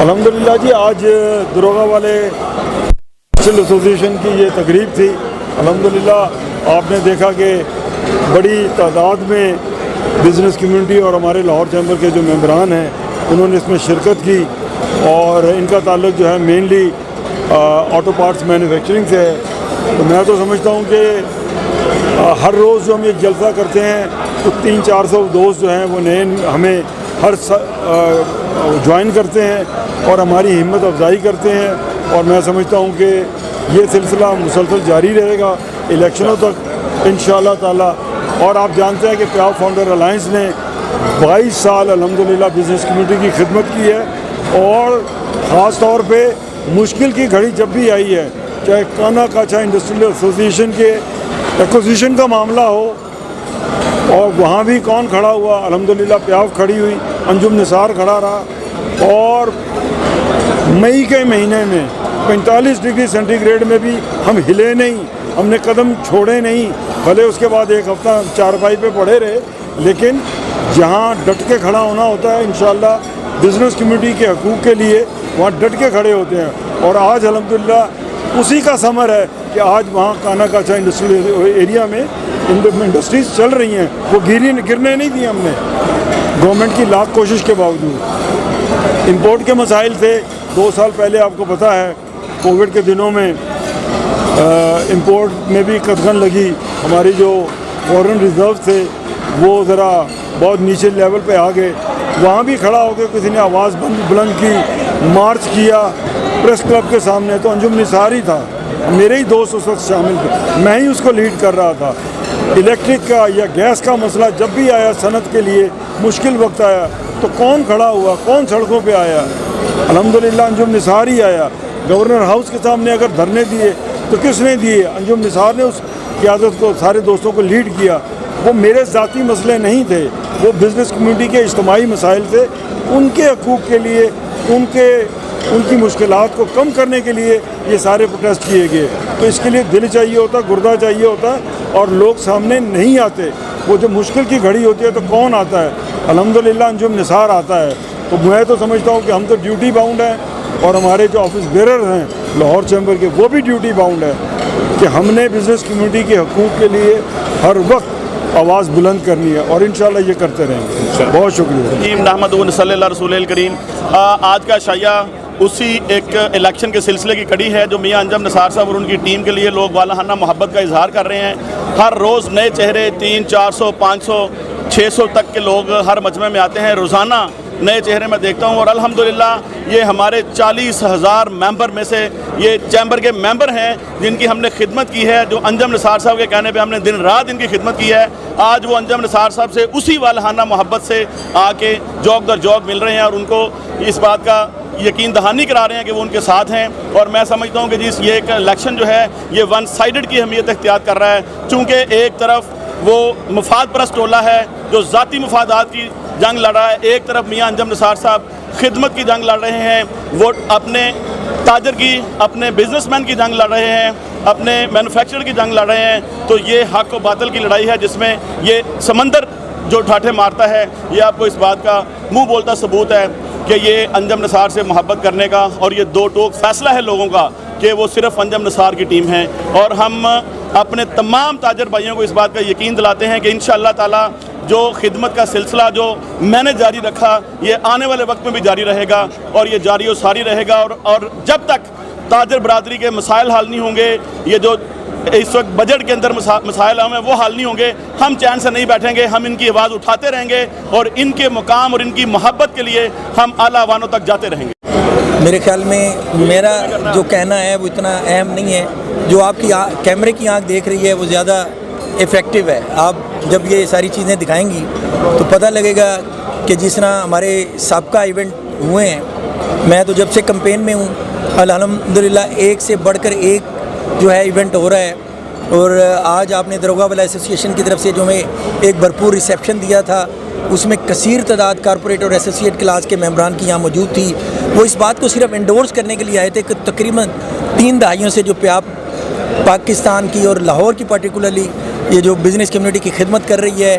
الحمدللہ جی آج دروگا والے ایسوسیشن کی یہ تقریب تھی. الحمدللہ آپ نے دیکھا کہ بڑی تعداد میں بزنس کمیونٹی اور ہمارے لاہور چیمبر کے جو ممبران ہیں انہوں نے اس میں شرکت کی اور ان کا تعلق جو ہے مینلی آٹو پارٹس مینوفیکچرنگ سے ہے. تو میں تو سمجھتا ہوں کہ ہر روز جو ہم ایک جلسہ کرتے ہیں تو 300-400 دوست جو ہیں وہ نئے ہمیں ہر جوائن کرتے ہیں اور ہماری ہمت افزائی کرتے ہیں. اور میں سمجھتا ہوں کہ یہ سلسلہ مسلسل جاری رہے گا الیکشنوں تک انشاءاللہ تعالی. اور آپ جانتے ہیں کہ پیاؤ فاؤنڈر الائنس نے 22 سال الحمدللہ بزنس کمیونٹی کی خدمت کی ہے اور خاص طور پہ مشکل کی گھڑی جب بھی آئی ہے, چاہے کانا کاچا انڈسٹریل ایسوسیشن کے ایکوزیشن کا معاملہ ہو اور وہاں بھی کون کھڑا ہوا, الحمدللہ پیاؤ کھڑی ہوئی, انجم نثار کھڑا رہا اور مئی کے مہینے میں 45 ڈگری سینٹی گریڈ میں بھی ہم ہلے نہیں, ہم نے قدم چھوڑے نہیں. بھلے اس کے بعد ایک ہفتہ چارپائی پہ پڑے رہے, لیکن جہاں ڈٹ کے کھڑا ہونا ہوتا ہے انشاءاللہ بزنس کمیونٹی کے حقوق کے لیے وہاں ڈٹ کے کھڑے ہوتے ہیں. اور آج الحمدللہ اسی کا ثمر ہے کہ آج وہاں کانا کاچا انڈسٹریل ایریا میں انڈسٹریز چل رہی ہیں, وہ گرنے نہیں دی ہم نے گورنمنٹ کی لاکھ کوشش کے باوجود. امپورٹ کے مسائل تھے 2 سال پہلے, آپ کو پتہ ہے کووڈ کے دنوں میں امپورٹ میں بھی قدغن لگی. ہماری جو فورن ریزرو تھے وہ ذرا بہت نیچے لیول پہ آ گئے. وہاں بھی کھڑا ہو کے کسی نے آواز بلند کی, مارچ کیا پریس کلب کے سامنے. تو انجم نثار ہی تھا, میرے ہی دوست اس وقت شامل تھے, میں ہی اس کو لیڈ کر رہا تھا. الیکٹرک کا یا گیس کا مسئلہ جب بھی آیا صنعت کے لیے مشکل وقت آیا تو کون کھڑا ہوا, کون سڑکوں پہ آیا؟ الحمدللہ انجم نثار ہی آیا. گورنر ہاؤس کے سامنے اگر دھرنے دیے تو کس نے دیے؟ انجم نثار نے اس قیادت کو, سارے دوستوں کو لیڈ کیا. وہ میرے ذاتی مسئلے نہیں تھے, وہ بزنس کمیونٹی کے اجتماعی مسائل تھے. ان کے حقوق کے لیے, ان کی مشکلات کو کم کرنے کے لیے یہ سارے پروٹیسٹ کیے گئے. تو اس کے لیے دل چاہیے ہوتا, گردہ چاہیے ہوتا, اور لوگ سامنے نہیں آتے. وہ جو مشکل کی گھڑی ہوتی ہے تو کون آتا ہے؟ الحمدللہ انجم نثار آتا ہے. تو میں تو سمجھتا ہوں کہ ہم تو ڈیوٹی باؤنڈ ہیں اور ہمارے جو آفس بیرر ہیں لاہور چیمبر کے وہ بھی ڈیوٹی باؤنڈ ہے کہ ہم نے بزنس کمیونٹی کے حقوق کے لیے ہر وقت آواز بلند کرنی ہے اور انشاءاللہ یہ کرتے رہیں گے. بہت شکریہ. نحمد صلی اللہ رسول الکریم. آج کا شائعہ اسی ایک الیکشن کے سلسلے کی کڑی ہے جو میاں انجم نثار صاحب اور ان کی ٹیم کے لیے لوگ والہانہ محبت کا اظہار کر رہے ہیں. ہر روز نئے چہرے 300-400 500 600 تک کے لوگ ہر مجمع میں آتے ہیں. روزانہ نئے چہرے میں دیکھتا ہوں اور الحمدللہ یہ ہمارے 40,000 ممبر میں سے یہ چیمبر کے ممبر ہیں جن کی ہم نے خدمت کی ہے, جو انجم نثار صاحب کے کہنے پہ ہم نے دن رات ان کی خدمت کی ہے. آج وہ انجم نثار صاحب سے اسی والہانہ محبت سے آ کے جوک در جوک مل رہے ہیں اور ان کو اس بات کا یقین دہانی کرا رہے ہیں کہ وہ ان کے ساتھ ہیں. اور میں سمجھتا ہوں کہ یہ ایک الیکشن جو ہے یہ ون سائیڈڈ کی اہمیت اختیار کر رہا ہے, چونکہ ایک طرف وہ مفاد پرست ٹولہ ہے جو ذاتی مفادات کی جنگ لڑ رہا ہے, ایک طرف میاں انجم نثار صاحب خدمت کی جنگ لڑ رہے ہیں, وہ اپنے تاجر کی, اپنے بزنس مین کی جنگ لڑ رہے ہیں, اپنے مینوفیکچرر کی جنگ لڑ رہے ہیں. تو یہ حق و باطل کی لڑائی ہے جس میں یہ سمندر جو ٹھاٹھے مارتا ہے. یہ آپ کو اس بات کا منہ بولتا ثبوت ہے کہ یہ انجم نثار سے محبت کرنے کا اور یہ دو ٹوک فیصلہ ہے لوگوں کا کہ وہ صرف انجم نثار کی ٹیم ہیں. اور ہم اپنے تمام تاجر بھائیوں کو اس بات کا یقین دلاتے ہیں کہ انشاءاللہ تعالی جو خدمت کا سلسلہ جو میں نے جاری رکھا یہ آنے والے وقت میں بھی جاری رہے گا اور یہ جاری و ساری رہے گا. اور جب تک تاجر برادری کے مسائل حل نہیں ہوں گے, یہ جو اس وقت بجٹ کے اندر مسائل ہمیں وہ حل نہیں ہوں گے, ہم چین سے نہیں بیٹھیں گے. ہم ان کی آواز اٹھاتے رہیں گے اور ان کے مقام اور ان کی محبت کے لیے ہم اعلیٰ وانوں تک جاتے رہیں گے. میرے خیال میں میرا جو کہنا ہے وہ اتنا اہم نہیں ہے. جو آپ کی کیمرے کی آنکھ دیکھ رہی ہے وہ زیادہ افیکٹو ہے. آپ جب یہ ساری چیزیں دکھائیں گی تو پتہ لگے گا کہ جس طرح ہمارے سابقہ ایونٹ ہوئے ہیں, میں تو جب سے کمپین میں ہوں الحمدللہ ایک سے بڑھ کر ایک جو ہے ایونٹ ہو رہا ہے. اور آج آپ نے دروگا والا ایسوسیشن کی طرف سے جو ہمیں ایک بھرپور ریسیپشن دیا تھا اس میں کثیر تعداد کارپوریٹ اور ایسوسیٹ کلاس کے ممبران کی یہاں موجود تھی. وہ اس بات کو صرف انڈورس کرنے کے لیے آئے تھے کہ تقریباً 3 دہائیوں سے جو پاکستان کی اور لاہور کی پارٹیکولرلی یہ جو بزنس کمیونٹی کی خدمت کر رہی ہے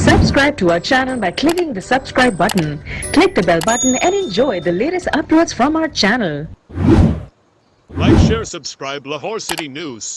Subscribe to our channel by clicking the subscribe button. Click the bell button and enjoy the latest uploads from our channel. Like, share, subscribe Lahore City News.